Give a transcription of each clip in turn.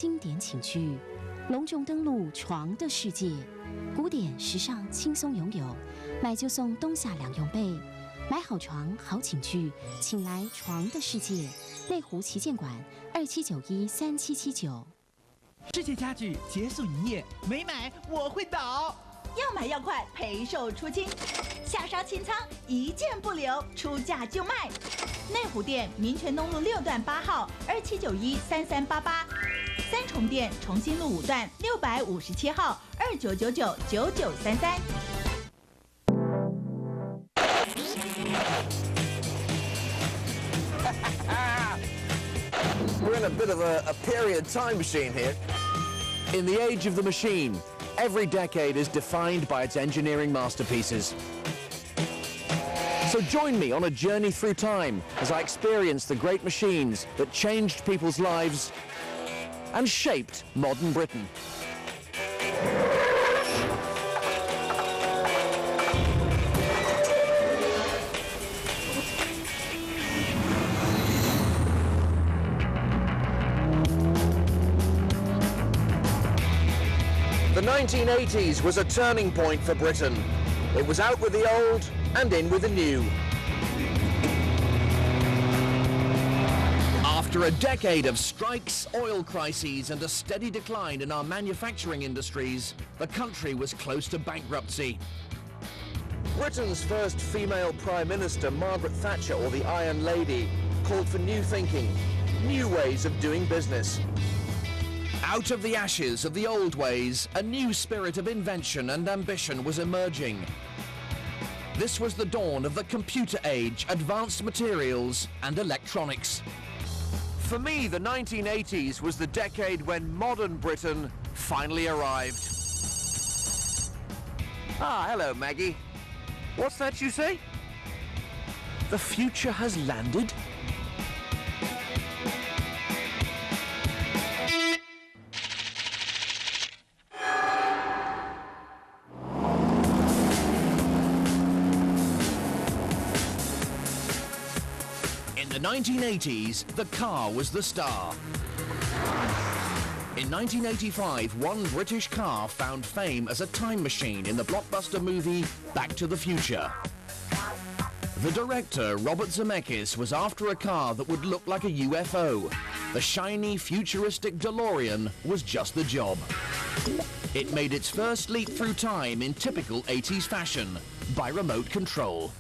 经典寝具，隆重登陆床的世界，古典时尚轻松拥有，买就送冬夏两用被，买好床好寝具，请来床的世界，内湖旗舰馆27913779。世界家具结束营业，没买我会倒。要买要快，赔售出清，下杀清仓，一件不留，出价就卖。内湖店民权东路6段8号27913388，三重店重新路5段657号29999933。We're in a bit of a period time machine here. In the age of the machine, every decade is defined by its engineering masterpieces. So join me on a journey through time as I experience the great machines that changed people's lives and shaped modern Britain. The 1980s was a turning point for Britain. It was out with the old and in with the new. After a decade of strikes, oil crises and a steady decline in our manufacturing industries, the country was close to bankruptcy. Britain's first female Prime Minister, Margaret Thatcher, or the Iron Lady, called for new thinking, new ways of doing business. Out of the ashes of the old ways, a new spirit of invention and ambition was emerging. This was the dawn of the computer age, advanced materials and electronics. For me, the 1980s was the decade when modern Britain finally arrived. Ah, hello, Maggie. What's that you say? The future has landed? In the 1980s, the car was the star. In 1985, one British car found fame as a time machine in the blockbuster movie Back to the Future. The director, Robert Zemeckis, was after a car that would look like a UFO. The shiny, futuristic DeLorean was just the job. It made its first leap through time in typical 80s fashion, by remote control.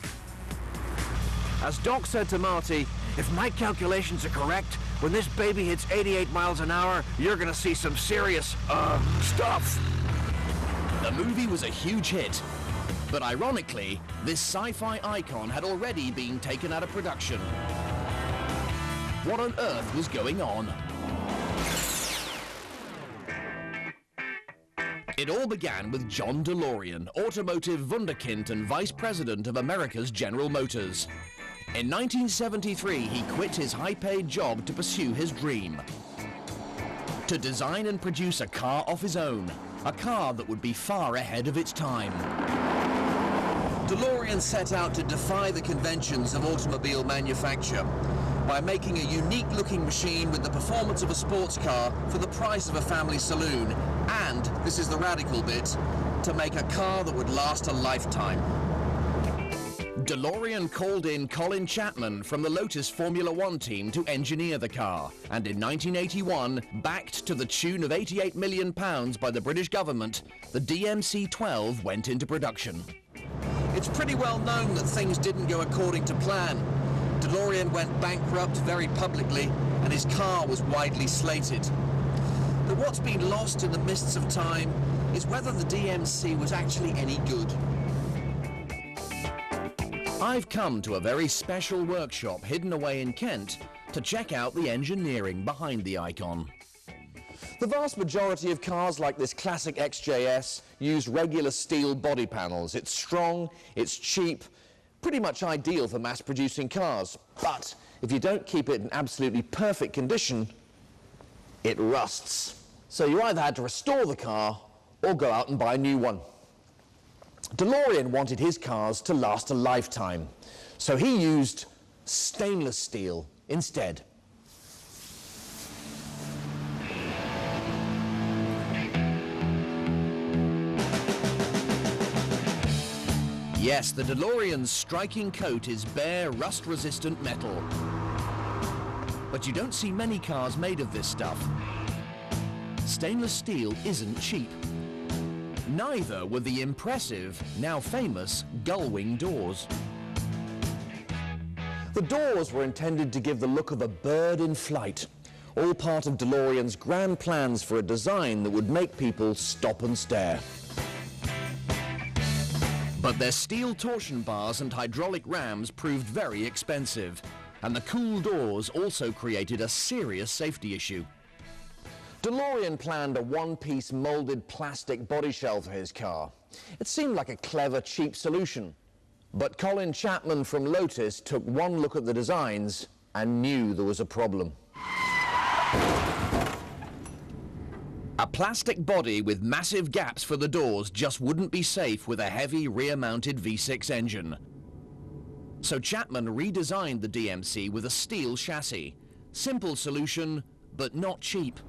As Doc said to Marty, if my calculations are correct, when this baby hits 88 miles an hour, you're gonna see some serious, stuff. The movie was a huge hit. But ironically, this sci-fi icon had already been taken out of production. What on earth was going on? It all began with John DeLorean, automotive wunderkind and vice president of America's General Motors. In 1973, he quit his high-paid job to pursue his dream. To design and produce a car of his own, a car that would be far ahead of its time. DeLorean set out to defy the conventions of automobile manufacture by making a unique-looking machine with the performance of a sports car for the price of a family saloon, and, this is the radical bit, to make a car that would last a lifetime. DeLorean called in Colin Chapman from the Lotus Formula One team to engineer the car, and in 1981, backed to the tune of £88 million by the British government, the DMC-12 went into production. It's pretty well known that things didn't go according to plan. DeLorean went bankrupt very publicly, and his car was widely slated. But what's been lost in the mists of time is whether the DMC was actually any good. I've come to a very special workshop hidden away in Kent to check out the engineering behind the icon. The vast majority of cars like this classic XJS use regular steel body panels. It's strong, it's cheap, pretty much ideal for mass-producing cars. But if you don't keep it in absolutely perfect condition, it rusts. So you either had to restore the car or go out and buy a new one. DeLorean wanted his cars to last a lifetime, so he used stainless steel instead. Yes, the DeLorean's striking coat is bare, rust-resistant metal. But you don't see many cars made of this stuff. Stainless steel isn't cheap. Neither were the impressive, now famous, gull-wing doors. The doors were intended to give the look of a bird in flight, all part of DeLorean's grand plans for a design that would make people stop and stare. But their steel torsion bars and hydraulic rams proved very expensive, and the cool doors also created a serious safety issue. DeLorean planned a one-piece molded plastic body shell for his car. It seemed like a clever, cheap solution. But Colin Chapman from Lotus took one look at the designs and knew there was a problem. A plastic body with massive gaps for the doors just wouldn't be safe with a heavy rear-mounted V6 engine. So Chapman redesigned the DMC with a steel chassis. Simple solution, but not cheap.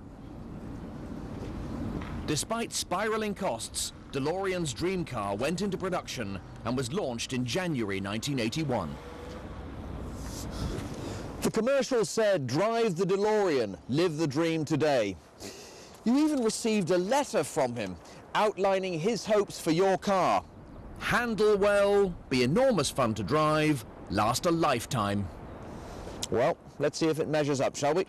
Despite spiraling costs, DeLorean's dream car went into production and was launched in January 1981. The commercial said, "Drive the DeLorean, live the dream today." You even received a letter from him outlining his hopes for your car. Handle well, be enormous fun to drive, last a lifetime. Well, let's see if it measures up, shall we?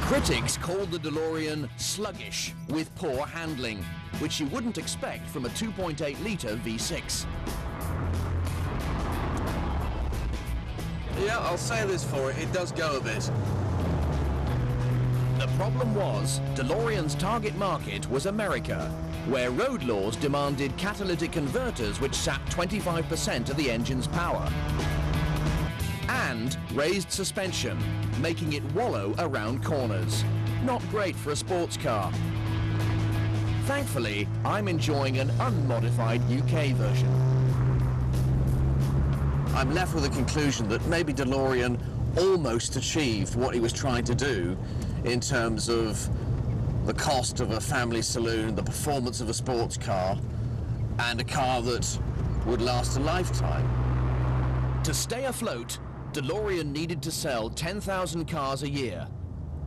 Critics called the DeLorean sluggish, with poor handling, which you wouldn't expect from a 2.8-litre V6. Yeah, I'll say this for it, it does go a bit. The problem was, DeLorean's target market was America, where road laws demanded catalytic converters which sapped 25% of the engine's power. And raised suspension, making it wallow around corners. Not great for a sports car. Thankfully, I'm enjoying an unmodified UK version. I'm left with the conclusion that maybe DeLorean almost achieved what he was trying to do in terms of the cost of a family saloon, the performance of a sports car, and a car that would last a lifetime. To stay afloat, DeLorean needed to sell 10,000 cars a year,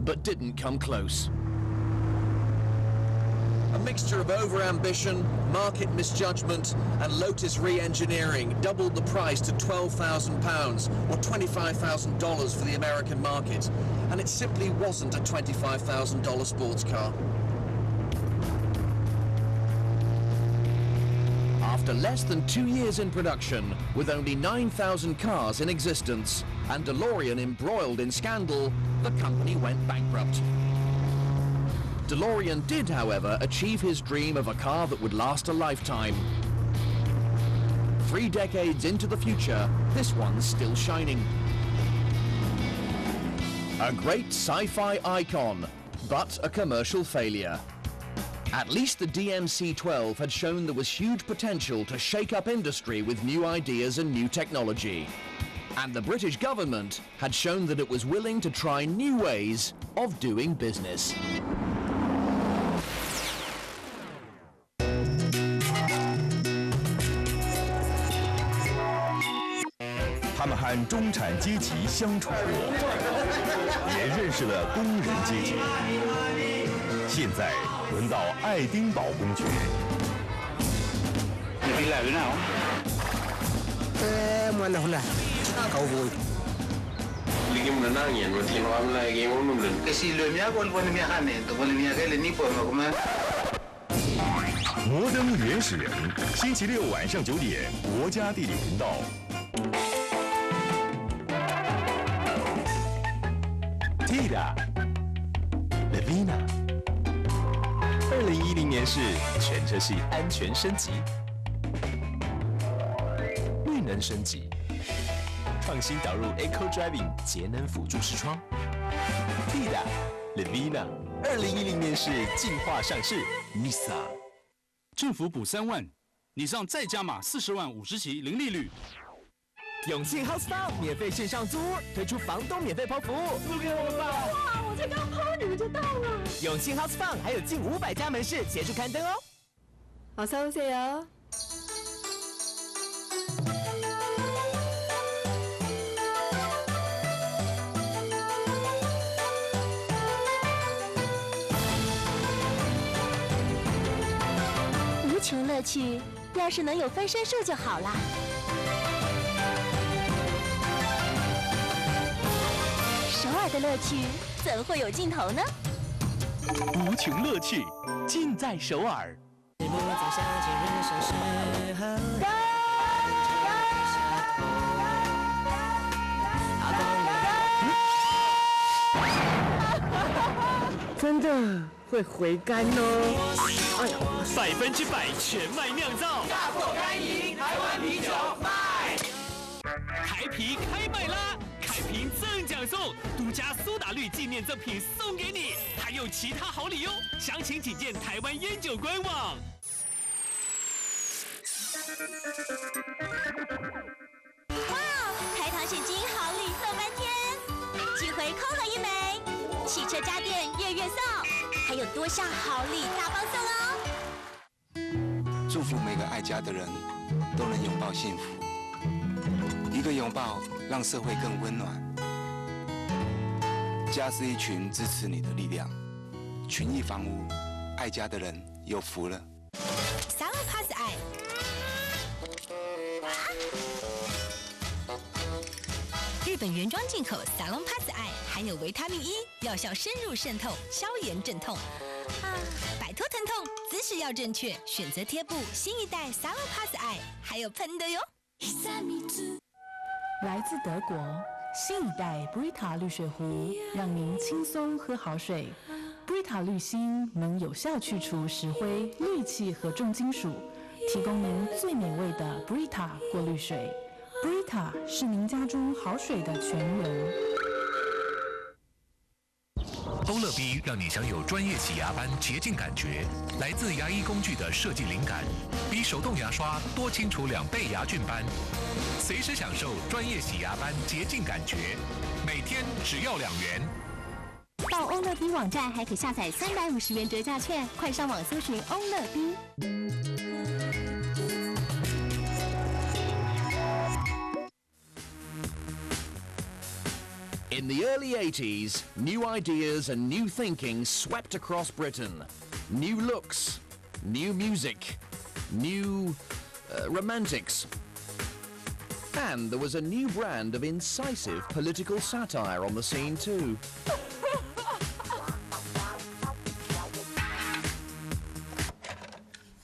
but didn't come close. A mixture of over-ambition, market misjudgment, and Lotus re-engineering doubled the price to £12,000, or $25,000 for the American market, and it simply wasn't a $25,000 sports car. After less than 2 years in production, with only 9,000 cars in existence, and DeLorean embroiled in scandal, the company went bankrupt. DeLorean did, however, achieve his dream of a car that would last a lifetime. 3 decades into the future, this one's still shining. A great sci-fi icon, but a commercial failure. At least the DMC-12 had shown there was huge potential to shake up industry with new ideas and new technology. And the British government had shown that it was willing to try new ways of doing business. 他们和中产阶级相处过，也认识了工人阶级。现在轮到爱丁堡公爵。摩登原始人，星期六晚上9点，国家地理频道。Tida Levina 2010年式全车系安全升级，绿能升级，创新导入 Eco Driving 节能辅助视窗。Tida Levina 2010年式进化上市 ，Nissan 政府补3万，你上再加码40万50期零利率。永庆 House Farm 免费线上租屋，推出房东免费抛服务，租给我吧！哇，我才刚抛你们就到了。永庆 House Farm 还有近500家门市协助刊登哦。 어서 오세요.无穷乐趣，要是能有分身术就好了。首尔的乐趣怎会有尽头呢？无穷乐趣尽在首尔。 不再想起人生时候。真的会回甘哦！哎呀100%全麦酿造，大破干饮，台湾啤酒卖。台啤开麦啦！开瓶赠奖送，独家苏打绿纪念赠品送给你，还有其他好礼哟！详情请见台湾烟酒官网。 哇，台糖现金好礼送翻天，几回空盒1枚，汽车家电月送，还有多项好礼大方送哦！祝福每个爱家的人都能拥抱幸福，一个拥抱让社会更温暖。家是一群支持你的力量，群益房屋，爱家的人有福了。Salon Pass 爱。 日本原装进口 Salon Pass 爱，含有维他命 E， 药效深入渗透，消炎镇痛。摆脱疼痛，姿势要正确，选择贴布，新一代 Salon Pass 爱，还有喷的哟。来自德国，新一代 Brita 滤水壶，让您轻松喝好水。Brita 滤芯能有效去除石灰、氯气和重金属，提供您最美味的 Brita 过滤水。Brita 是您家中好水的泉源。欧乐 B 让你享有专业洗牙般洁净感觉，来自牙医工具的设计灵感，比手动牙刷多清除2倍牙菌斑，随时享受专业洗牙般洁净感觉，每天只要2元。到欧乐 B 网站还可下载350元折价券，快上网搜寻欧乐 B。 In the early 80s, new ideas and new thinking swept across Britain. New looks, new music, new romantics. And there was a new brand of incisive political satire on the scene too.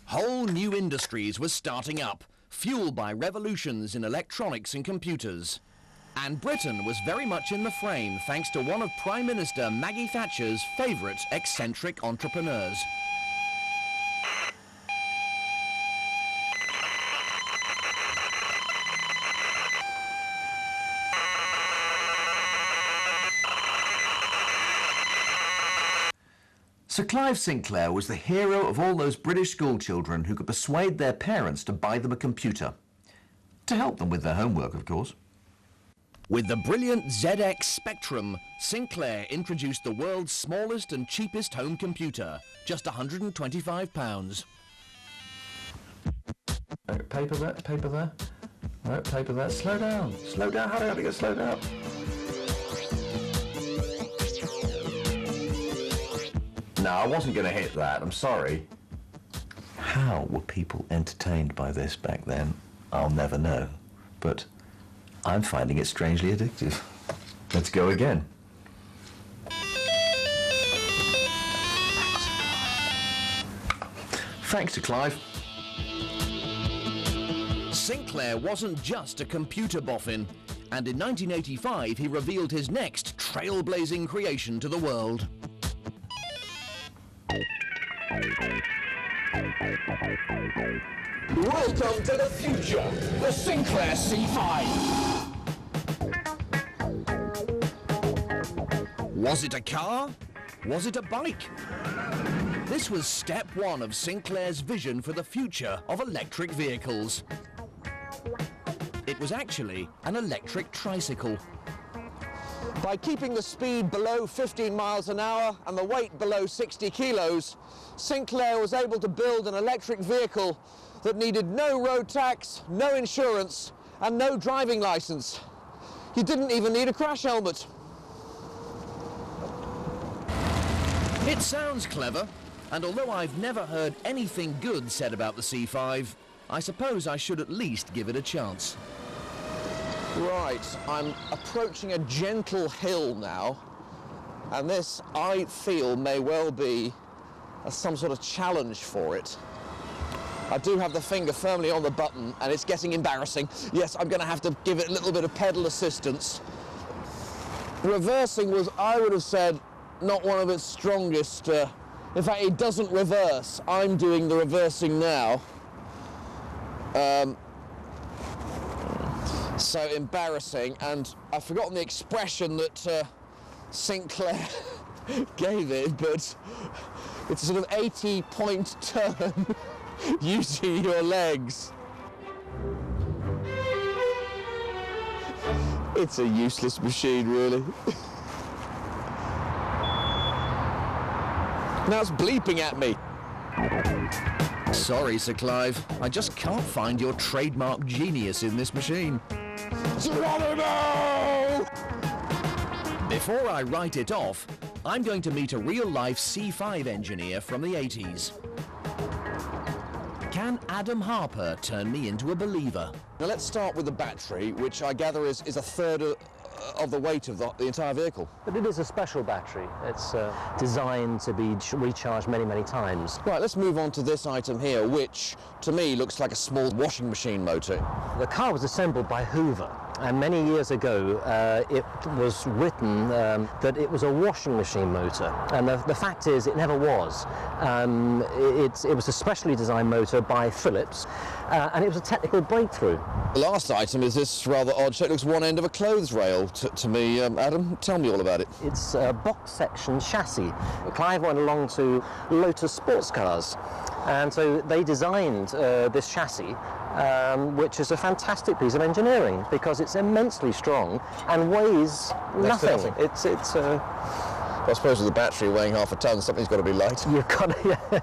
Whole new industries were starting up, fueled by revolutions in electronics and computers. And Britain was very much in the frame thanks to one of Prime Minister Maggie Thatcher's favourite eccentric entrepreneurs. Sir Clive Sinclair was the hero of all those British schoolchildren who could persuade their parents to buy them a computer. To help them with their homework, of course. With the brilliant ZX Spectrum, Sinclair introduced the world's smallest and cheapest home computer, just £125. Paper there, paper there. Right, paper there. Slow down, hurry up, you get slowed up. No, I wasn't going to hit that, I'm sorry. How were people entertained by this back then? I'll never know. But I'm finding it strangely addictive. Let's go again. Thanks to Clive. Sinclair wasn't just a computer boffin, and in 1985 he revealed his next trailblazing creation to the world. Welcome to the future, the Sinclair C5. Was it a car? Was it a bike? This was step one of Sinclair's vision for the future of electric vehicles. It was actually an electric tricycle. By keeping the speed below 15 miles an hour and the weight below 60 kilos, Sinclair was able to build an electric vehicle that needed no road tax, no insurance, and no driving license. You didn't even need a crash helmet. It sounds clever, and although I've never heard anything good said about the C5, I suppose I should at least give it a chance. Right, I'm approaching a gentle hill now, and this, I feel, may well be some sort of challenge for it. I do have the finger firmly on the button, and it's getting embarrassing. Yes, I'm going to have to give it a little bit of pedal assistance. Reversing was, I would have said, not one of its strongest. In fact, it doesn't reverse. I'm doing the reversing now. So embarrassing, and I've forgotten the expression that Sinclair gave it, but it's a sort of 80-point turn using your legs. It's a useless machine, really. Now it's bleeping at me. Sorry, Sir Clive. I just can't find your trademark genius in this machine. Geronimo! Before I write it off, I'm going to meet a real-life C5 engineer from the 80s. Can Adam Harper turn me into a believer? Now let's start with the battery, which I gather is a third of the weight of the entire vehicle. But it is a special battery. It's designed to be recharged many, many times. Right, let's move on to this item here, which to me looks like a small washing machine motor. The car was assembled by Hoover, and many years ago it was written that it was a washing machine motor, and the fact is it never was. It was a specially designed motor by Philips, and it was a technical breakthrough. The last item is this rather odd shape. It looks one end of a clothes rail to me. Adam, tell me all about it. It's a box section chassis. Clive went along to Lotus sports cars, and so they designed this chassis, which is a fantastic piece of engineering because it's immensely strong and weighs nothing. It's I suppose with the battery weighing half a ton, something's got to be light. You've got to, yeah.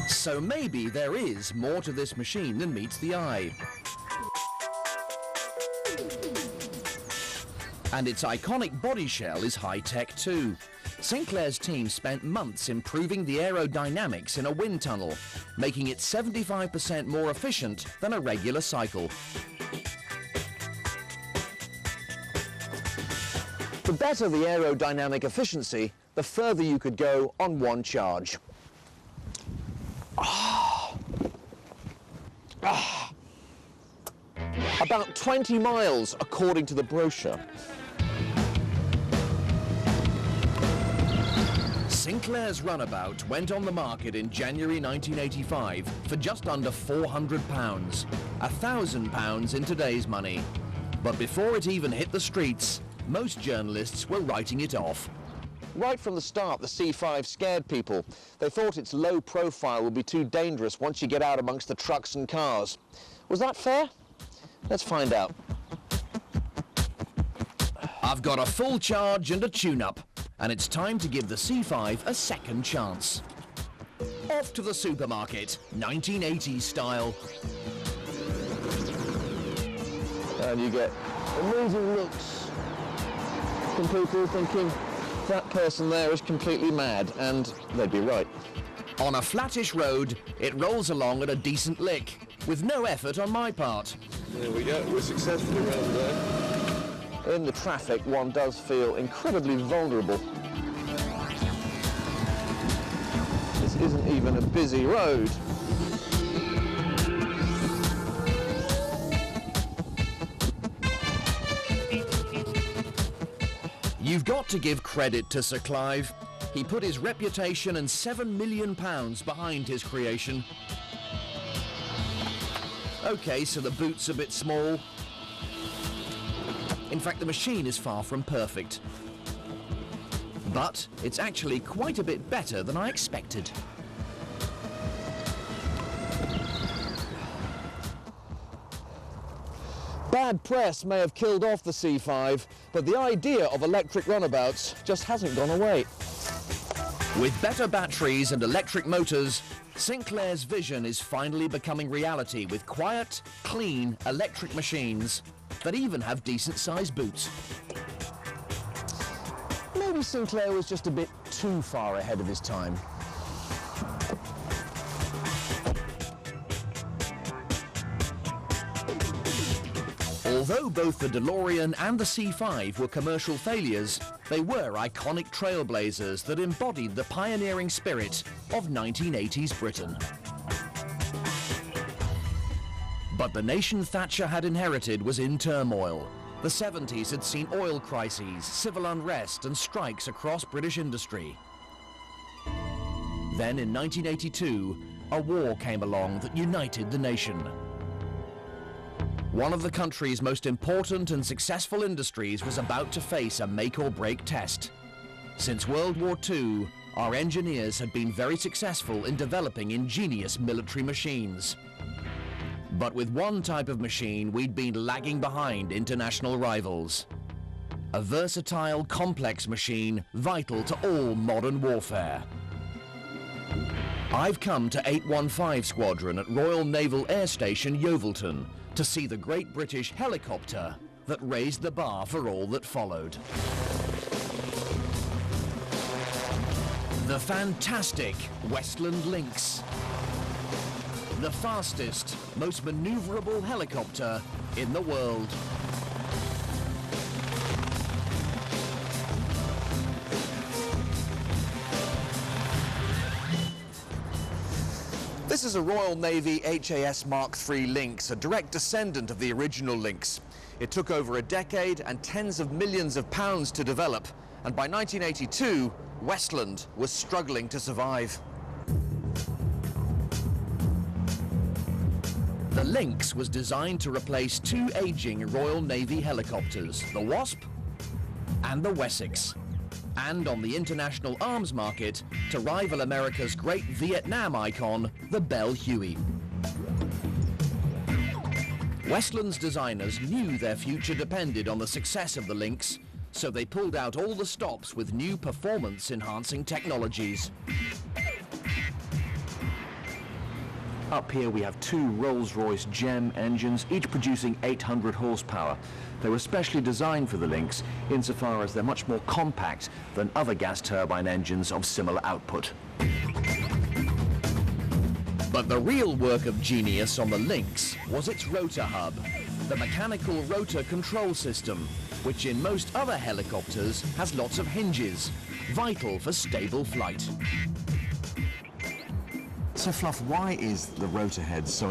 So maybe there is more to this machine than meets the eye. And its iconic body shell is high-tech too. Sinclair's team spent months improving the aerodynamics in a wind tunnel, making it 75% more efficient than a regular cycle. The better the aerodynamic efficiency, the further you could go on one charge. About 20 miles, according to the brochure. Sinclair's runabout went on the market in January 1985 for just under £400, £1,000 in today's money. But before it even hit the streets, most journalists were writing it off. Right from the start, the C5 scared people. They thought its low profile would be too dangerous once you get out amongst the trucks and cars. Was that fair? Let's find out. I've got a full charge and a tune-up, and it's time to give the C5 a second chance. Off to the supermarket, 1980s style. And you get amazing looks from people thinking that person there is completely mad, and they'd be right. On a flattish road, it rolls along at a decent lick, with no effort on my part. There we go, we're successfully around there. In the traffic, one does feel incredibly vulnerable. This isn't even a busy road. You've got to give credit to Sir Clive. He put his reputation and £7 million behind his creation. Okay, so the boot's a bit small. In fact, the machine is far from perfect. But it's actually quite a bit better than I expected. Bad press may have killed off the C5, but the idea of electric runabouts just hasn't gone away. With better batteries and electric motors, Sinclair's vision is finally becoming reality with quiet, clean electric machines that even have decent-sized boots. Maybe Sinclair was just a bit too far ahead of his time. Although both the DeLorean and the C5 were commercial failures, they were iconic trailblazers that embodied the pioneering spirit of 1980s Britain. But the nation Thatcher had inherited was in turmoil. The 70s had seen oil crises, civil unrest and strikes across British industry. Then in 1982, a war came along that united the nation. One of the country's most important and successful industries was about to face a make-or-break test. Since World War II, our engineers had been very successful in developing ingenious military machines. But with one type of machine, we'd been lagging behind international rivals. A versatile, complex machine vital to all modern warfare. I've come to 815 Squadron at Royal Naval Air Station Yeovilton to see the great British helicopter that raised the bar for all that followed. The fantastic Westland Lynx. The fastest, most maneuverable helicopter in the world. This is a Royal Navy HAS Mark III Lynx, a direct descendant of the original Lynx. It took over a decade and tens of millions of pounds to develop, and by 1982, Westland was struggling to survive. The Lynx was designed to replace two aging Royal Navy helicopters, the Wasp and the Wessex, and on the international arms market to rival America's great Vietnam icon, the Bell Huey. Westland's designers knew their future depended on the success of the Lynx, so they pulled out all the stops with new performance-enhancing technologies. Up here we have two Rolls-Royce GEM engines, each producing 800 horsepower. They were specially designed for the Lynx insofar as they're much more compact than other gas turbine engines of similar output. But the real work of genius on the Lynx was its rotor hub, the mechanical rotor control system, which in most other helicopters has lots of hinges, vital for stable flight. So Fluff, why is the rotor head so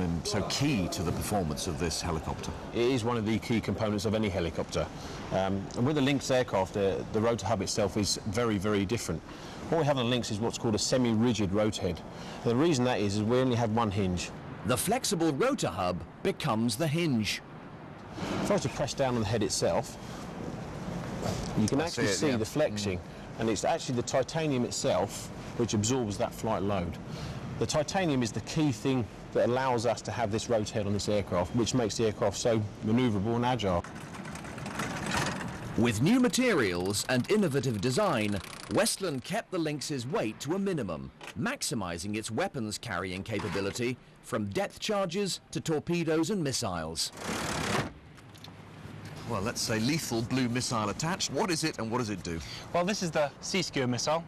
key to the performance of this helicopter? It is one of the key components of any helicopter. And with the Lynx aircraft, the rotor hub itself is very, very different. What we have on the Lynx is what's called a semi-rigid rotor head. And the reason that is we only have one hinge. The flexible rotor hub becomes the hinge. If I was to press down on the head itself, you can actually see the flexing, and it's actually the titanium itself which absorbs that flight load. The titanium is the key thing that allows us to have this rotor head on this aircraft, which makes the aircraft so manoeuvrable and agile. With new materials and innovative design, Westland kept the Lynx's weight to a minimum, maximising its weapons carrying capability from depth charges to torpedoes and missiles. Well, let's say lethal blue missile attached. What is it and what does it do? Well, this is the Sea Skewer missile.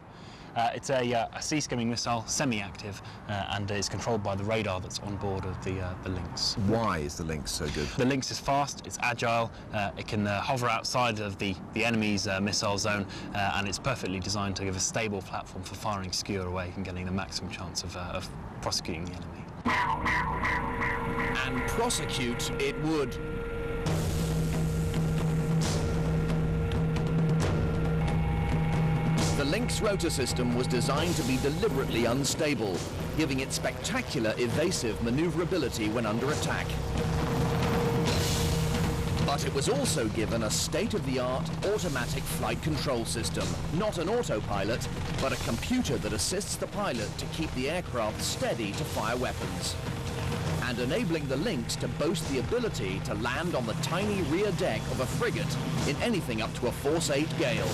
It's a sea skimming missile, semi-active, and is controlled by the radar that's on board of the Lynx. Why is the Lynx so good? The Lynx is fast, it's agile, it can hover outside of the enemy's missile zone, and it's perfectly designed to give a stable platform for firing skewer away and getting the maximum chance of prosecuting the enemy. And prosecute it would. The Lynx rotor system was designed to be deliberately unstable, giving it spectacular evasive maneuverability when under attack. But it was also given a state-of-the-art automatic flight control system, not an autopilot, but a computer that assists the pilot to keep the aircraft steady to fire weapons, and enabling the Lynx to boast the ability to land on the tiny rear deck of a frigate in anything up to a Force 8 gale.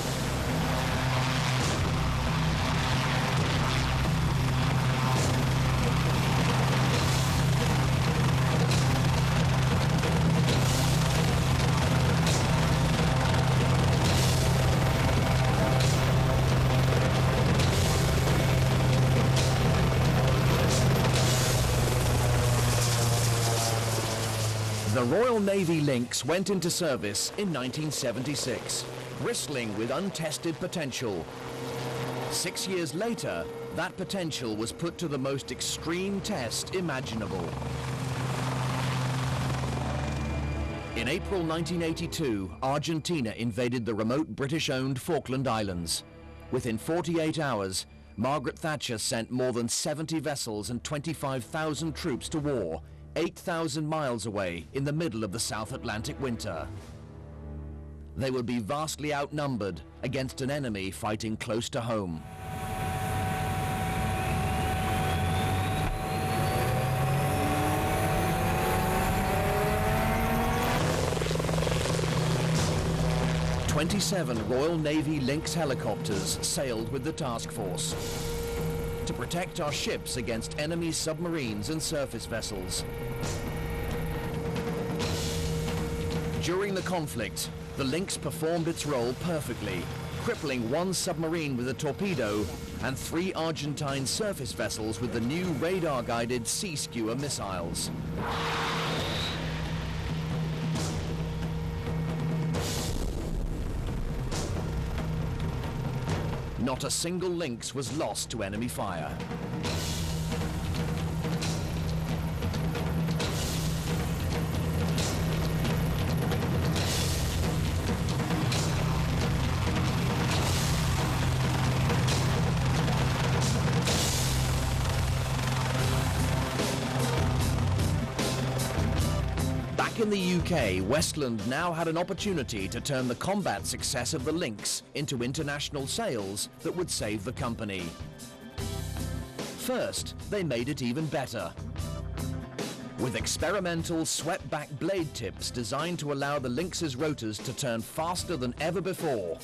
The Royal Navy Lynx went into service in 1976, bristling with untested potential. 6 years later, that potential was put to the most extreme test imaginable. In April 1982, Argentina invaded the remote British-owned Falkland Islands. Within 48 hours, Margaret Thatcher sent more than 70 vessels and 25,000 troops to war, 8,000 miles away in the middle of the South Atlantic winter. They would be vastly outnumbered against an enemy fighting close to home. "27 Royal Navy Lynx helicopters sailed with the task force to protect our ships against enemy submarines and surface vessels. During the conflict, the Lynx performed its role perfectly, crippling one submarine with a torpedo and 3 Argentine surface vessels with the new radar-guided Sea Skewer missiles. Not a single Lynx was lost to enemy fire. Back in the UK, Westland now had an opportunity to turn the combat success of the Lynx into international sales that would save the company. First, they made it even better. With experimental swept-back blade tips designed to allow the Lynx's rotors to turn faster than ever before.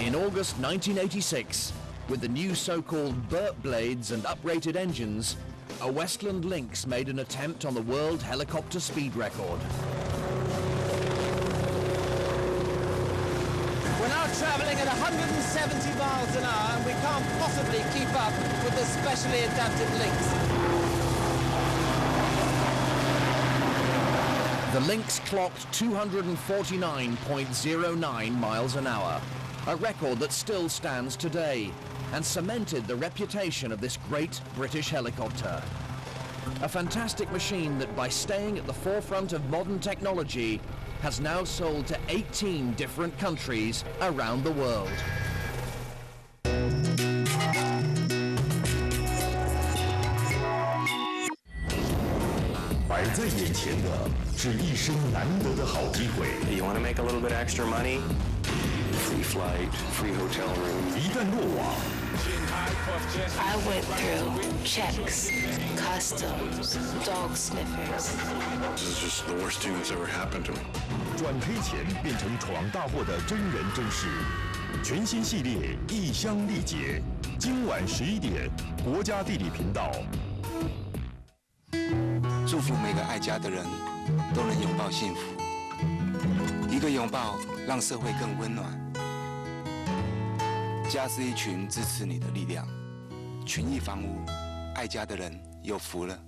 In August 1986, with the new so-called Burt blades and uprated engines, a Westland Lynx made an attempt on the world helicopter speed record. We're now traveling at 170 miles an hour and we can't possibly keep up with the specially adapted Lynx. The Lynx clocked 249.09 miles an hour, a record that still stands today, and cemented the reputation of this great British helicopter. A fantastic machine that, by staying at the forefront of modern technology, has now sold to 18 different countries around the world. 摆在眼前的是一生难得的好机会。You want to make a little bit extra money? Free flight, free hotel room. 一旦落网 I went through checks, customs, dog sniffers. This is just the worst thing that's ever happened to me. 转赔前变成闯大祸的真人真事，全新系列异乡历劫，今晚11点，国家地理频道。祝福每个爱家的人都能拥抱幸福，一个拥抱让社会更温暖。家是一群支持你的力量，群益房屋，爱家的人有福了。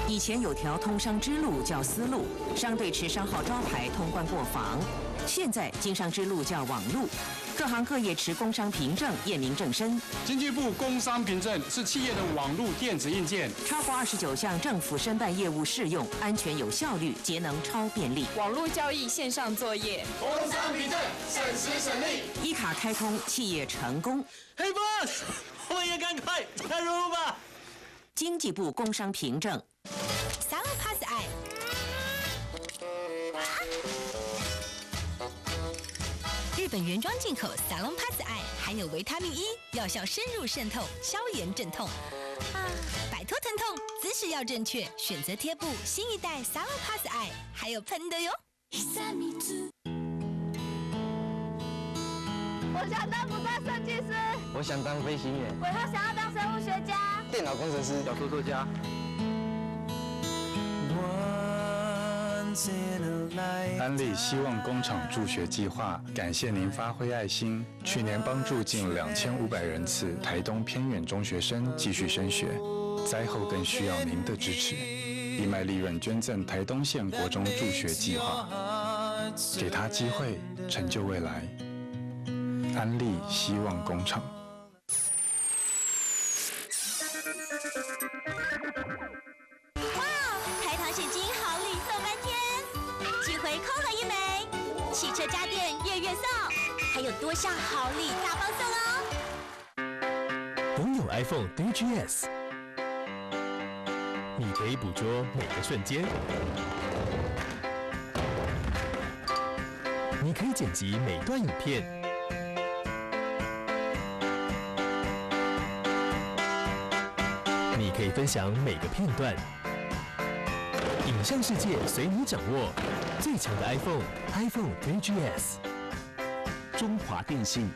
以前有条通商之路叫丝路，商队持商号招牌通关过防。现在经商之路叫网路，各行各业持工商凭证验明正身。经济部工商凭证是企业的网路电子硬件，超过29项政府申办业务适用，安全有效率，节能超便利。网络交易线上作业，工商凭证省时省力，一卡开通，企业成功。Hey boss， 我也赶快加入吧。经济部工商凭证。Salon Pass 爱。本原装进口撒隆帕子爱，含有维他命 E， 药效深入渗透，消炎镇痛。摆脱疼痛，姿势要正确，选择贴布，新一代撒隆帕子爱，还有喷的哟。我想当服装设计师，我想当飞行员，我以后想要当生物学家、电脑工程师、小说作家。安利希望工厂助学计划感谢您发挥爱心，去年帮助近2500人次台东偏远中学生继续升学，灾后更需要您的支持，义卖利润捐赠台东县国中助学计划，给他机会，成就未来。安利希望工厂。哇，台糖现金好礼送半天，几回扣了1枚，汽车家电月送，还有多项好礼大放送哦。拥有 iPhone 3GS， 你可以捕捉每个瞬间，你可以剪辑每段影片。你可以分享每个片段，影像世界随你掌握。最强的 iPhone 3GS， 中华电信。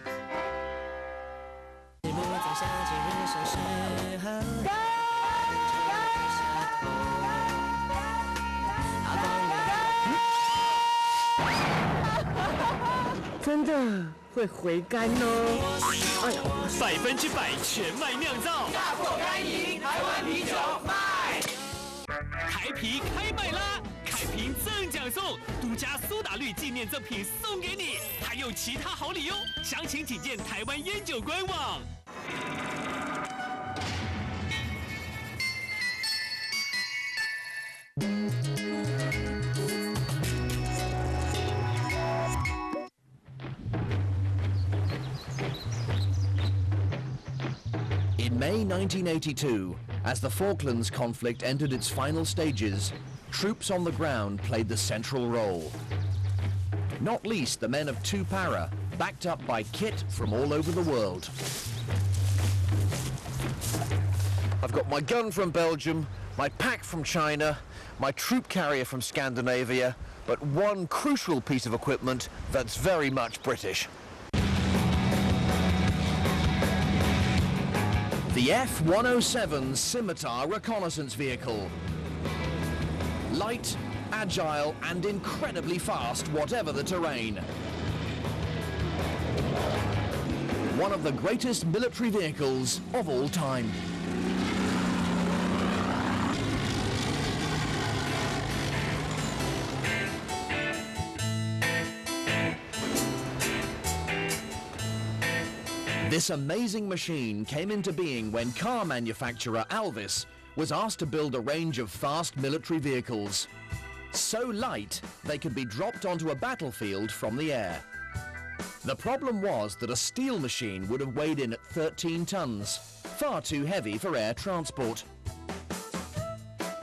真的会回甘哦！哎呦，100%全麦酿造，大破干饮台湾啤酒卖，台啤开卖啦！开瓶赠奖送，独家苏打绿纪念赠品送给你，还有其他好礼哟！详情请见台湾烟酒官网。In May 1982, as the Falklands conflict entered its final stages, troops on the ground played the central role. Not least the men of 2 Para, backed up by kit from all over the world. I've got my gun from Belgium, my pack from China, my troop carrier from Scandinavia, but one crucial piece of equipment that's very much British. The F-107 Scimitar reconnaissance vehicle. Light, agile, and incredibly fast, whatever the terrain. One of the greatest military vehicles of all time. This amazing machine came into being when car manufacturer Alvis was asked to build a range of fast military vehicles. So light, they could be dropped onto a battlefield from the air. The problem was that a steel machine would have weighed in at 13 tons, far too heavy for air transport.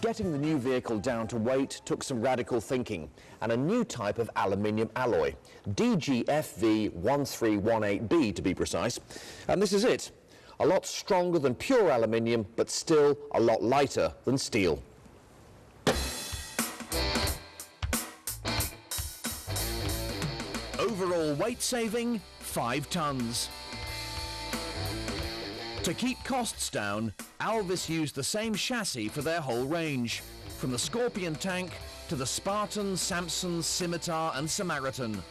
Getting the new vehicle down to weight took some radical thinking and a new type of aluminium alloy, DGFV1318B to be precise. And this is it, a lot stronger than pure aluminium, but still a lot lighter than steel. Overall weight saving, 5 tons. To keep costs down, Alvis used the same chassis for their whole range, from the Scorpion tank to the Spartan, Samson, Scimitar and Samaritan,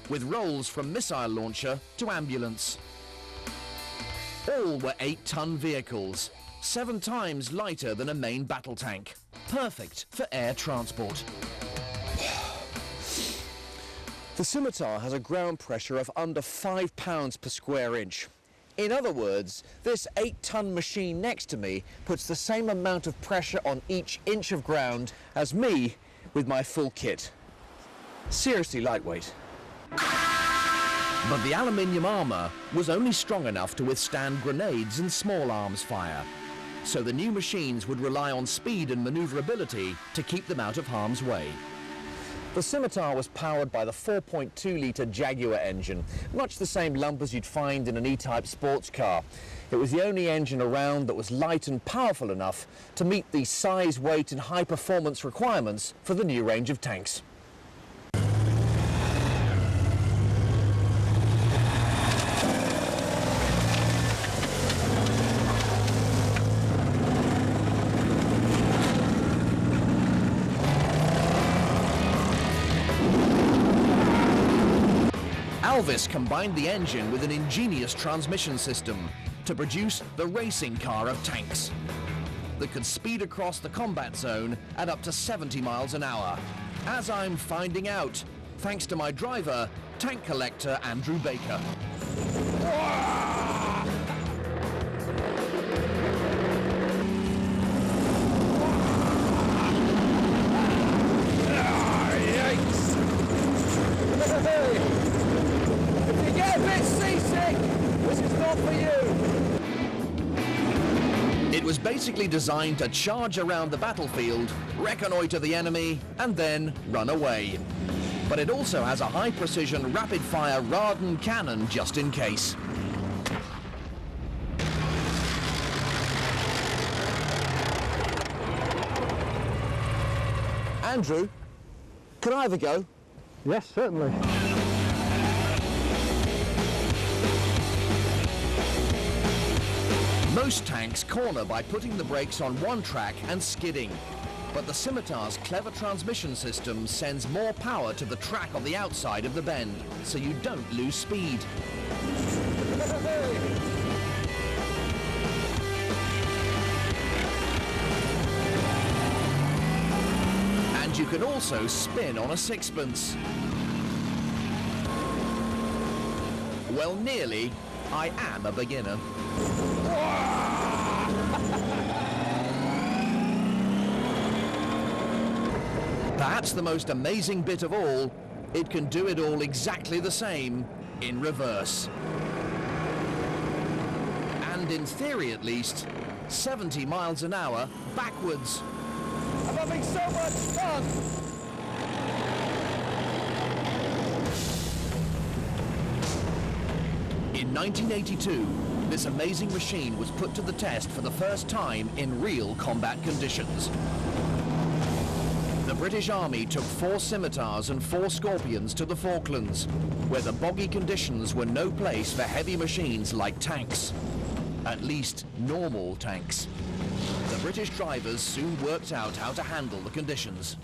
with rolls from missile launcher to ambulance. All were 8-ton vehicles, 7 times lighter than a main battle tank, perfect for air transport. The Scimitar has a ground pressure of under 5 pounds per square inch. In other words, this 8-ton machine next to me puts the same amount of pressure on each inch of ground as me with my full kit. Seriously lightweight. But the aluminium armour was only strong enough to withstand grenades and small arms fire. So the new machines would rely on speed and manoeuvrability to keep them out of harm's way. The Scimitar was powered by the 4.2-litre Jaguar engine, much the same lump as you'd find in an E-Type sports car. It was the only engine around that was light and powerful enough to meet the size, weight and high performance requirements for the new range of tanks. Alvis combined the engine with an ingenious transmission system to produce the racing car of tanks that could speed across the combat zone at up to 70 miles an hour, as I'm finding out, thanks to my driver, tank collector Andrew Baker. It was basically designed to charge around the battlefield, reconnoiter the enemy, and then run away. But it also has a high-precision, rapid-fire Raden cannon just in case. Andrew, can I have a go? Yes, certainly. Most tanks corner by putting the brakes on one track and skidding. But the Scimitar's clever transmission system sends more power to the track on the outside of the bend, so you don't lose speed. And you can also spin on a sixpence. Well, nearly. I am a beginner. Perhaps the most amazing bit of all, it can do it all exactly the same in reverse. And in theory at least, 70 miles an hour backwards. I'm having so much fun! In 1982, this amazing machine was put to the test for the first time in real combat conditions. The British Army took 4 Scimitars and 4 Scorpions to the Falklands, where the boggy conditions were no place for heavy machines like tanks. At least, normal tanks. The British drivers soon worked out how to handle the conditions.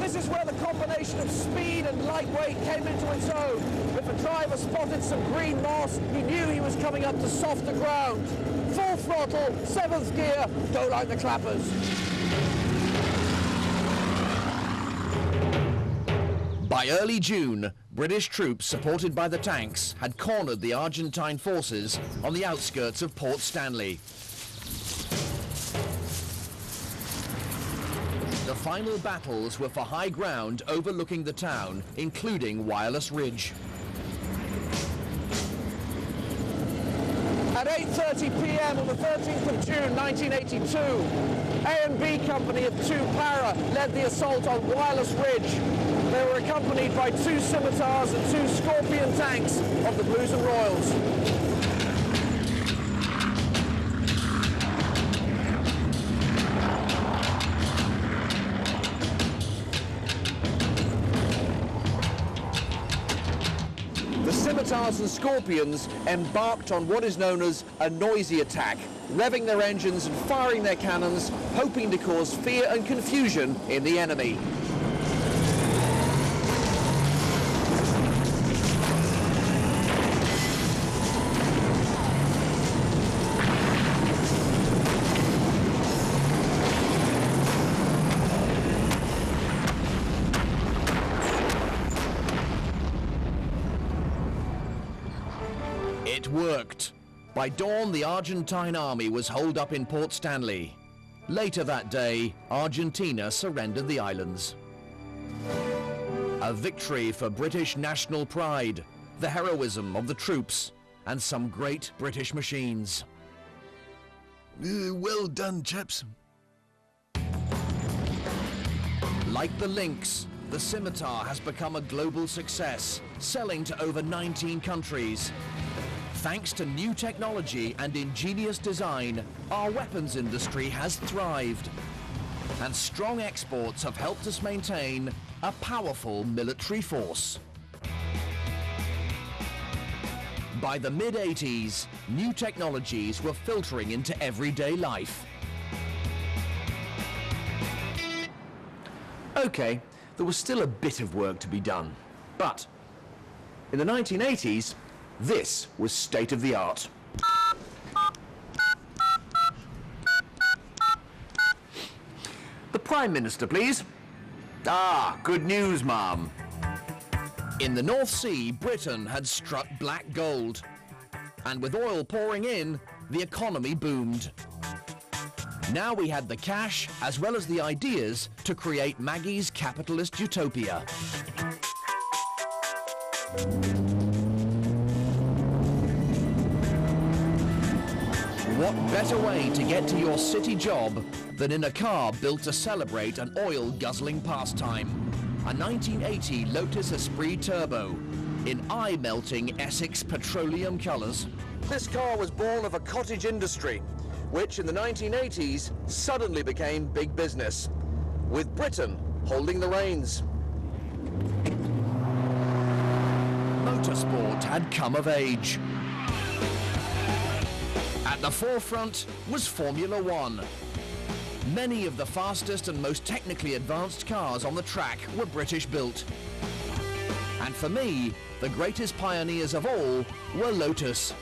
This is where the combination of speed and lightweight came into its own. If a driver spotted some green moss, he knew he was coming up to softer ground. Full throttle, 7th gear, don't like the clappers. By early June, British troops supported by the tanks had cornered the Argentine forces on the outskirts of Port Stanley. The final battles were for high ground overlooking the town, including Wireless Ridge. At 8:30 p.m. on the 13th of June 1982, A&B Company of 2 Para led the assault on Wireless Ridge. They were accompanied by 2 Scimitars and 2 Scorpion tanks of the Blues and Royals. The Scimitars and Scorpions embarked on what is known as a noisy attack, revving their engines and firing their cannons, hoping to cause fear and confusion in the enemy. It worked. By dawn, the Argentine army was holed up in Port Stanley. Later that day, Argentina surrendered the islands. A victory for British national pride, the heroism of the troops, and some great British machines. Well done, chaps. Like the Lynx, the Scimitar has become a global success, selling to over 19 countries. Thanks to new technology and ingenious design, our weapons industry has thrived. And strong exports have helped us maintain a powerful military force. By the mid-80s, new technologies were filtering into everyday life. Okay, there was still a bit of work to be done. But in the 1980s, this was state-of-the-art. The Prime Minister, please. Ah, good news, ma'am. In the North Sea, Britain had struck black gold. And with oil pouring in, the economy boomed. Now we had the cash, as well as the ideas, to create Maggie's capitalist utopia. What better way to get to your city job than in a car built to celebrate an oil-guzzling pastime? A 1980 Lotus Esprit Turbo in eye-melting Essex petroleum colours. This car was born of a cottage industry, which in the 1980s suddenly became big business, with Britain holding the reins. Motorsport had come of age. At the forefront was Formula One. Many of the fastest and most technically advanced cars on the track were British built. And for me, the greatest pioneers of all were Lotus.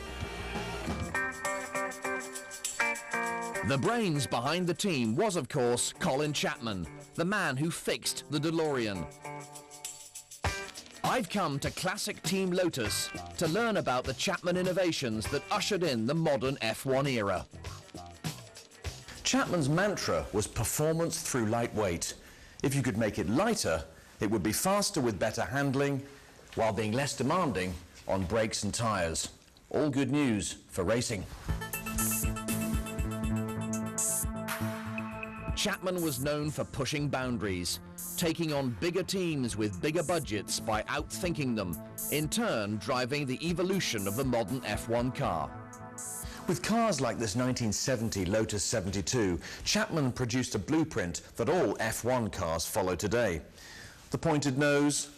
The brains behind the team was, of course, Colin Chapman, the man who fixed the DeLorean. I've come to classic Team Lotus to learn about the Chapman innovations that ushered in the modern F1 era. Chapman's mantra was performance through lightweight. If you could make it lighter, it would be faster with better handling, while being less demanding on brakes and tyres. All good news for racing. Chapman was known for pushing boundaries, taking on bigger teams with bigger budgets by outthinking them, in turn driving the evolution of the modern F1 car. With cars like this 1970 Lotus 72, Chapman produced a blueprint that all F1 cars follow today. The pointed nose,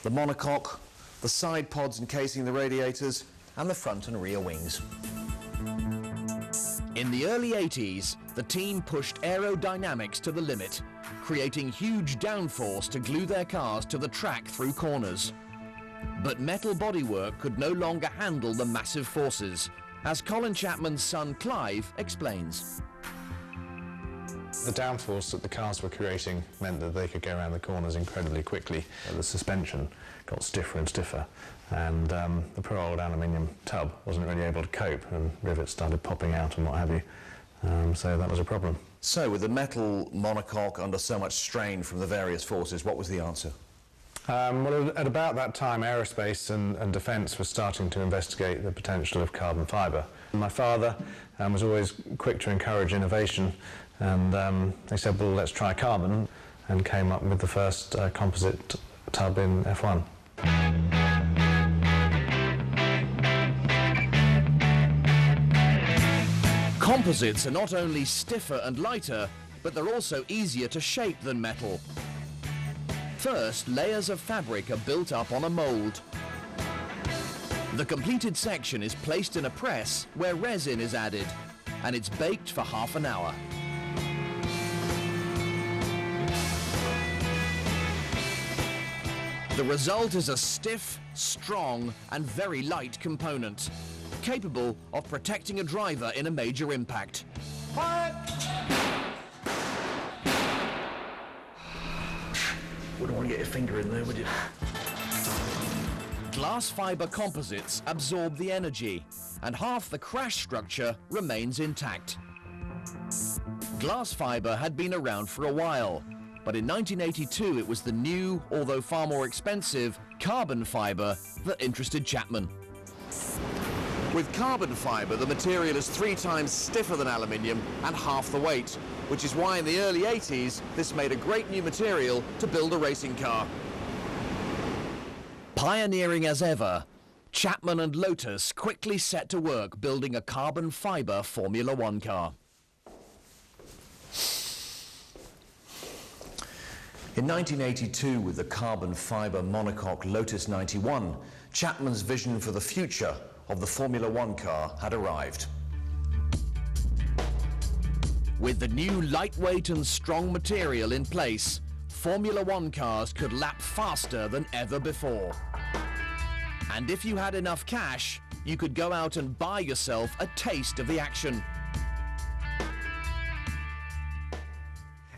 the monocoque, the side pods encasing the radiators, and the front and rear wings. In the early 80s, the team pushed aerodynamics to the limit, creating huge downforce to glue their cars to the track through corners. But metal bodywork could no longer handle the massive forces, as Colin Chapman's son Clive explains. The downforce that the cars were creating meant that they could go around the corners incredibly quickly. The suspension got stiffer and stiffer, and the poor old aluminium tub wasn't really able to cope, and rivets started popping out and what have you. So that was a problem. So with the metal monocoque under so much strain from the various forces, what was the answer? Well, at about that time, aerospace and defence was starting to investigate the potential of carbon fibre. My father was always quick to encourage innovation, and they said, well, let's try carbon, and came up with the first composite tub in F1. Composites are not only stiffer and lighter, but they're also easier to shape than metal. First, layers of fabric are built up on a mould. The completed section is placed in a press where resin is added, and it's baked for half an hour. The result is a stiff, strong, and very light component, capable of protecting a driver in a major impact. Wouldn't want to get your finger in there, would you? Glass fibre composites absorb the energy, and half the crash structure remains intact. Glass fibre had been around for a while, but in 1982 it was the new, although far more expensive, carbon fibre that interested Chapman. With carbon fibre, the material is 3 times stiffer than aluminium and half the weight, which is why in the early 80s this made a great new material to build a racing car. Pioneering as ever, Chapman and Lotus quickly set to work building a carbon fibre Formula One car. In 1982, with the carbon fibre monocoque Lotus 91, Chapman's vision for the future of the Formula One car had arrived. With the new lightweight and strong material in place, Formula One cars could lap faster than ever before. And if you had enough cash, you could go out and buy yourself a taste of the action.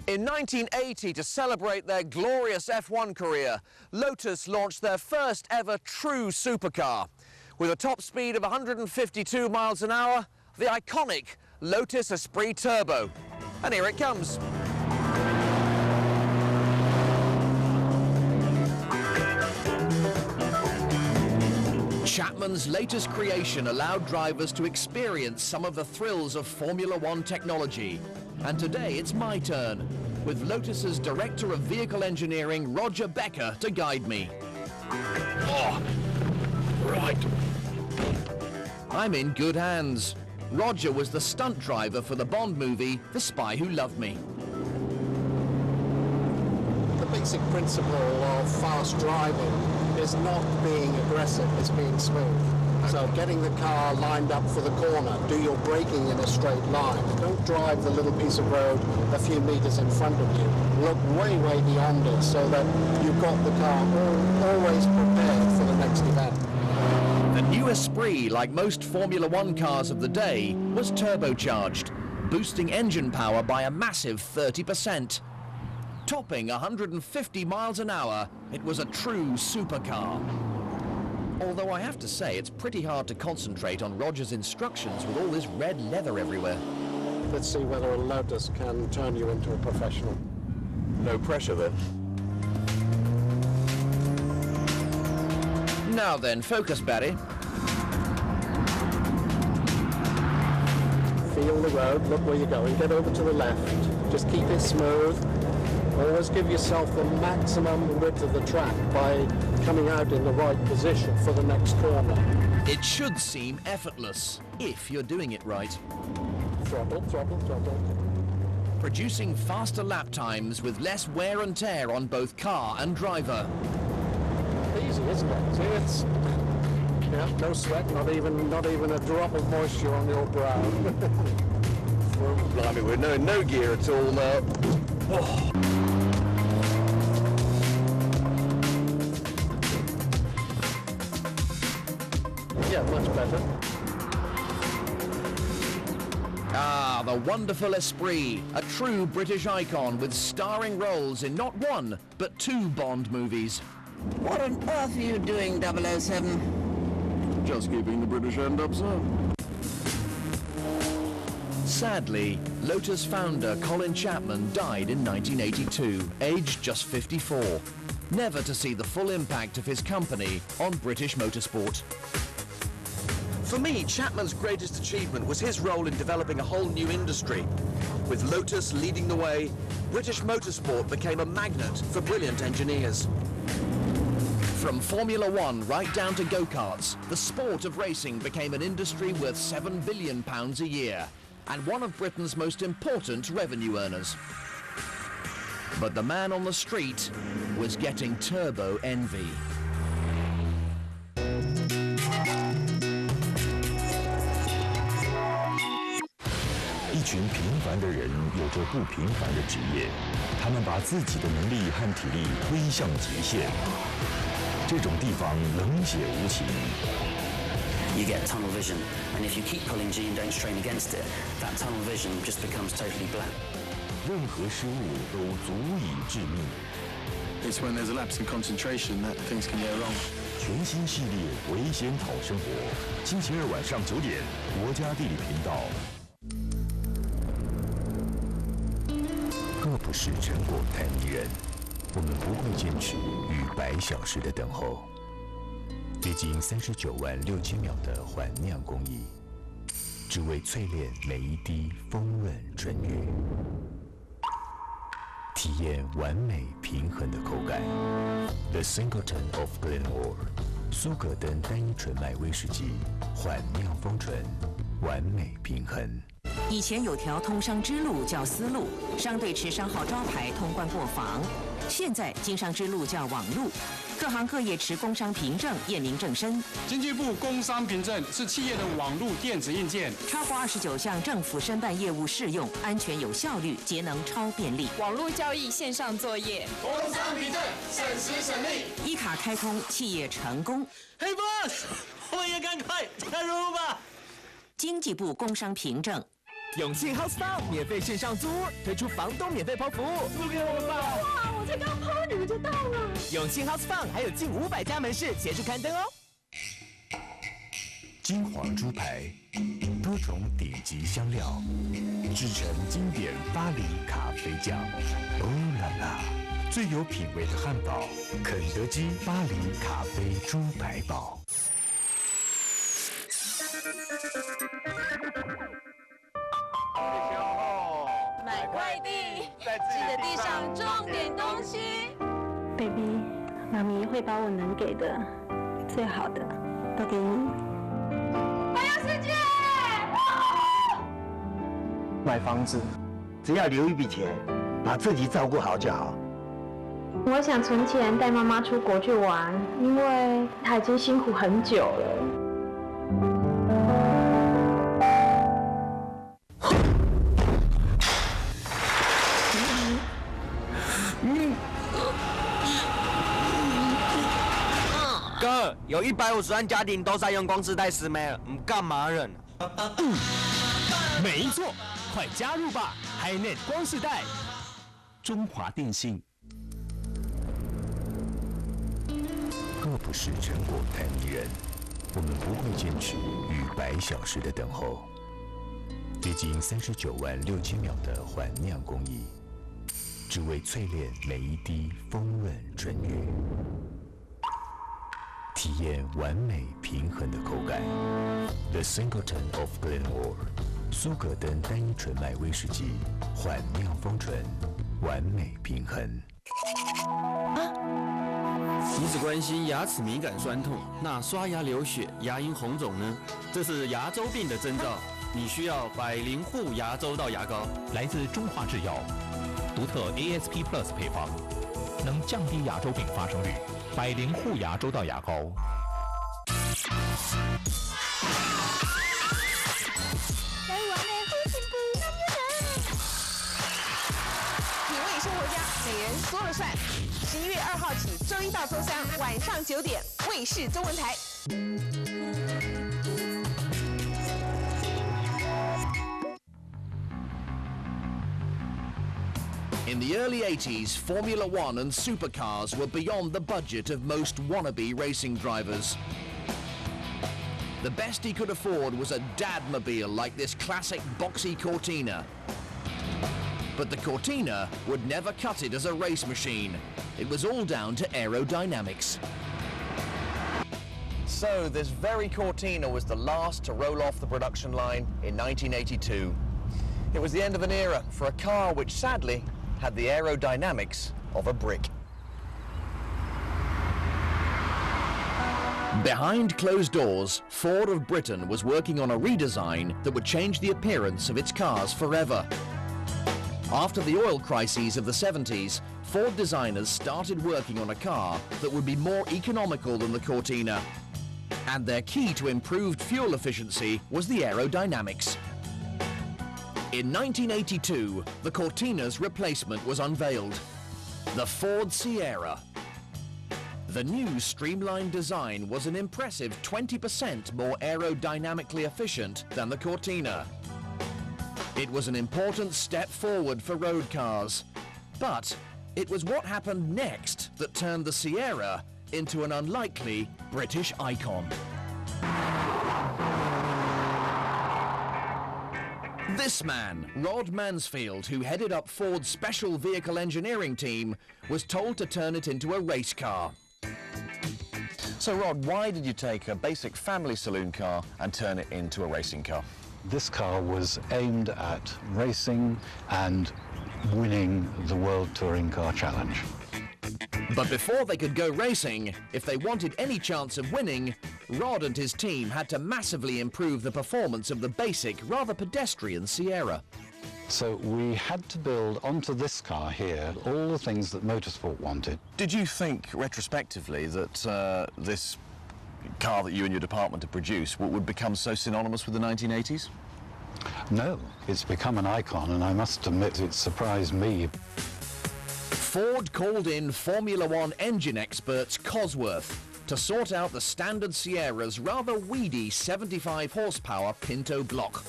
In 1980, to celebrate their glorious F1 career, Lotus launched their first ever true supercar. With a top speed of 152 miles an hour, the iconic Lotus Esprit Turbo. And here it comes. Chapman's latest creation allowed drivers to experience some of the thrills of Formula One technology. And today it's my turn, with Lotus's Director of Vehicle Engineering, Roger Becker, to guide me. Oh, right. I'm in good hands. Roger was the stunt driver for the Bond movie, The Spy Who Loved Me. The basic principle of fast driving is not being aggressive, it's being smooth. So getting the car lined up for the corner, do your braking in a straight line. Don't drive the little piece of road a few meters in front of you. Look way, way beyond it so that you've got the car always prepared for the next event. The new Esprit, like most Formula One cars of the day, was turbocharged, boosting engine power by a massive 30%. Topping 150 miles an hour, it was a true supercar. Although I have to say, it's pretty hard to concentrate on Roger's instructions with all this red leather everywhere. Let's see whether a Lotus can turn you into a professional. No pressure then. Now then, focus, Barry. Feel the road, look where you're going, get over to the left. Just keep it smooth. Always give yourself the maximum width of the track by coming out in the right position for the next corner. It should seem effortless, if you're doing it right. Throttle, throttle, throttle. Producing faster lap times with less wear and tear on both car and driver. Easy, isn't it? See, it's no sweat, not even a drop of moisture on your brow. Blimey, we're in no gear at all now. Oh. Yeah, much better. Ah, the wonderful Esprit, a true British icon with starring roles in not one, but 2 Bond movies. What on earth are you doing, 007? Just keeping the British end up, sir. Sadly, Lotus founder Colin Chapman died in 1982, aged just 54, never to see the full impact of his company on British motorsport. For me, Chapman's greatest achievement was his role in developing a whole new industry. With Lotus leading the way, British motorsport became a magnet for brilliant engineers. From Formula One right down to go-karts, the sport of racing became an industry worth £7 billion a year, and one of Britain's most important revenue earners. But the man on the street was getting turbo envy. 一群平凡的人有着不平凡的职业，他们把自己的能力和体力推向极限。这种地方冷血无情。 You get tunnel vision, and if you keep pulling G and don't strain against it, that tunnel vision just becomes totally blank. 任何失误都足以致命。 It's when there's a lapse in concentration that things can go wrong. 全新系列《危险讨生活》，星期二晚上9点，国家地理频道。若不是成果太迷人，我们不会坚持逾100小时的等候。接近39.6万秒的缓酿工艺，只为淬炼每一滴丰润纯欲，体验完美平衡的口感。The Singleton of Glenmore 苏格登单一纯麦威士忌缓酿封醇，完美平衡。以前有条通商之路叫丝路，商队持商号招牌通关过防。现在经商之路叫网路，各行各业持工商凭证验明正身。经济部工商凭证是企业的网络电子硬件，超过29项政府申办业务适用，安全有效率，节能超便利。网络交易线上作业，工商凭证省时省力，一卡开通，企业成功。Hey boss， 我们也赶快加入吧！经济部工商凭证。永庆 House Farm 免费线上租屋，推出房东免费抛服务，租给我们吧！哇，我才刚抛，你们就到了。永庆 House Farm 还有近500家门市协助刊登哦。金黄猪排，多种顶级香料，制成经典巴黎咖啡酱。哦啦啦，最有品味的汉堡，肯德基巴黎咖啡猪排堡。买快递，记得地上种点东西。Baby， 妈咪会把我能给的最好的都给你。环游世界！买房子，只要留一笔钱，把自己照顾好就好。我想存钱带妈妈出国去玩，因为她已经辛苦很久了。哥，有150万家庭都在用光自带10枚了，你干嘛忍？没错，快加入吧 ！HiNet 光世代，中华电信。若不是成果太迷人，我们不会坚持逾100小时的等候。接近39.6万秒的缓酿工艺，只为淬炼每一滴丰润纯欲，体验完美平衡的口感。The Singleton of Glenmore 苏格登单一纯麦威士忌缓酿封醇，完美平衡。你只关心牙齿敏感酸痛，那刷牙流血、牙龈红肿呢？这是牙周病的征兆，你需要100护牙周到牙膏，来自中华制药，独特 ASP Plus 配方，能降低牙周病发生率。100护牙周到牙膏。品味生活家，美人说了算。11月2号起，周1到周3晚上9点，卫视中文台。In the early 80s, Formula One and supercars were beyond the budget of most wannabe racing drivers. The best he could afford was a dadmobile like this classic boxy Cortina. But the Cortina would never cut it as a race machine. It was all down to aerodynamics. So this very Cortina was the last to roll off the production line in 1982. It was the end of an era for a car which sadly had the aerodynamics of a brick. Behind closed doors, Ford of Britain was working on a redesign that would change the appearance of its cars forever. After the oil crises of the 70s, Ford designers started working on a car that would be more economical than the Cortina. And their key to improved fuel efficiency was the aerodynamics. In 1982, the Cortina's replacement was unveiled, the Ford Sierra. The new streamlined design was an impressive 20% more aerodynamically efficient than the Cortina. It was an important step forward for road cars, but it was what happened next that turned the Sierra into an unlikely British icon. This man, Rod Mansfield, who headed up Ford's special vehicle engineering team, was told to turn it into a race car. So Rod, why did you take a basic family saloon car and turn it into a racing car? This car was aimed at racing and winning the World Touring Car Challenge. But before they could go racing, if they wanted any chance of winning, Rod and his team had to massively improve the performance of the basic, rather pedestrian Sierra. So we had to build onto this car here all the things that motorsport wanted. Did you think, retrospectively, that this car that you and your department have produced would become so synonymous with the 1980s? No, it's become an icon, and I must admit it surprised me. Ford called in Formula One engine experts Cosworth to sort out the standard Sierra's rather weedy 75 horsepower Pinto block.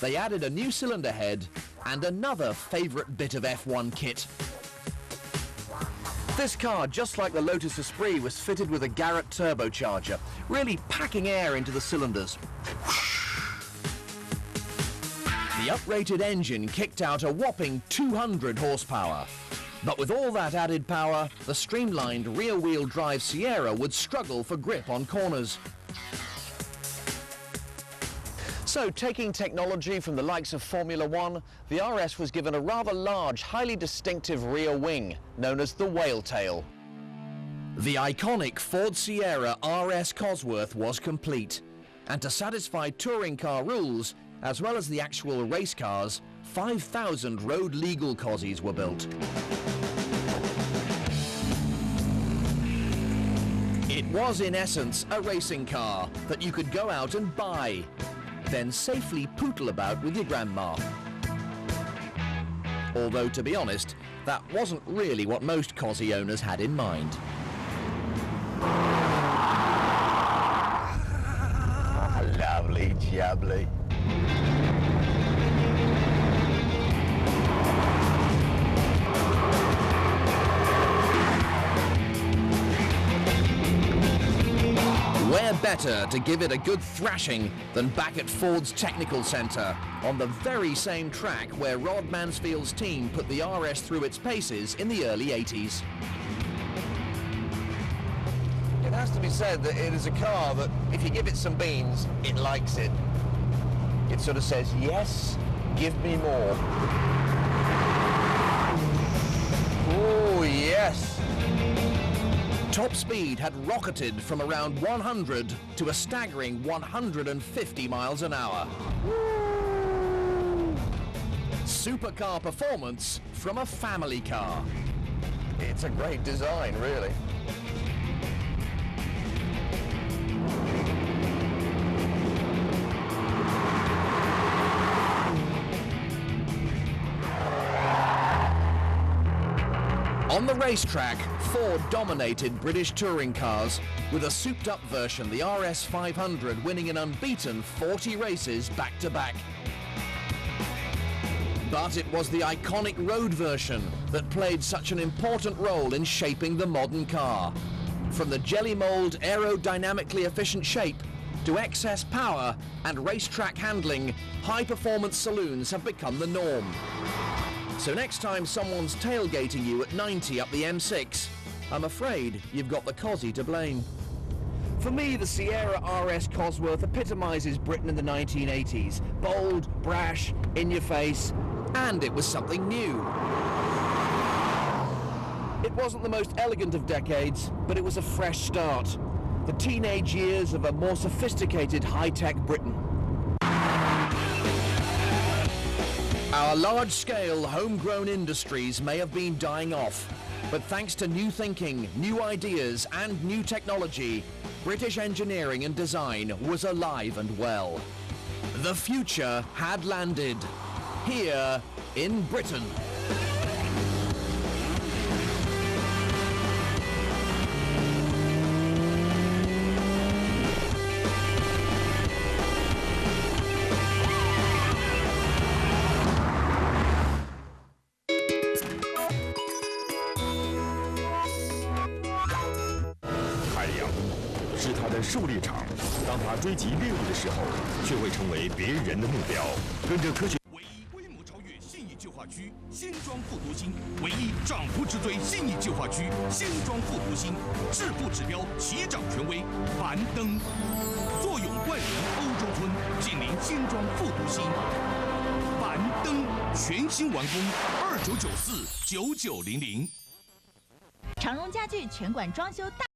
They added a new cylinder head and another favourite bit of F1 kit. This car, just like the Lotus Esprit, was fitted with a Garrett turbocharger, really packing air into the cylinders. The uprated engine kicked out a whopping 200 horsepower. But with all that added power, the streamlined rear-wheel drive Sierra would struggle for grip on corners. So, taking technology from the likes of Formula One, the RS was given a rather large, highly distinctive rear wing, known as the whale tail. The iconic Ford Sierra RS Cosworth was complete, and to satisfy touring car rules, as well as the actual race cars, 5,000 road-legal Cossies were built. It was, in essence, a racing car that you could go out and buy, then safely pootle about with your grandma. Although, to be honest, that wasn't really what most Cossie owners had in mind. Lovely jubbly. Where better to give it a good thrashing than back at Ford's Technical Centre, on the very same track where Rod Mansfield's team put the RS through its paces in the early 80s. It has to be said that it is a car that, if you give it some beans, it likes it. It sort of says, yes, give me more. Oh, yes. Top speed had rocketed from around 100 to a staggering 150 miles an hour. Supercar performance from a family car. It's a great design, really. On the racetrack, Ford dominated British touring cars, with a souped-up version, the RS 500, winning an unbeaten 40 races back-to-back. But it was the iconic road version that played such an important role in shaping the modern car. From the jelly mold aerodynamically efficient shape to excess power and racetrack handling, high-performance saloons have become the norm. So next time someone's tailgating you at 90 up the M6, I'm afraid you've got the Cossie to blame. For me, the Sierra RS Cosworth epitomizes Britain in the 1980s. Bold, brash, in your face, and it was something new. It wasn't the most elegant of decades, but it was a fresh start. The teenage years of a more sophisticated high-tech Britain. Our large-scale, homegrown industries may have been dying off, but thanks to new thinking, new ideas, and new technology, British engineering and design was alive and well. The future had landed, here in Britain.狩猎场，当他追击猎物的时候，会成为别人的目标。跟着科学，唯一规模超越信义旧化区新装。庄副都心，唯一涨幅之最细腻计划区新庄副都心，致富指标齐涨权威，繁登，坐拥冠名欧洲村，紧邻新庄副都心，繁登全新完工，29949900。长荣家具全馆装修大。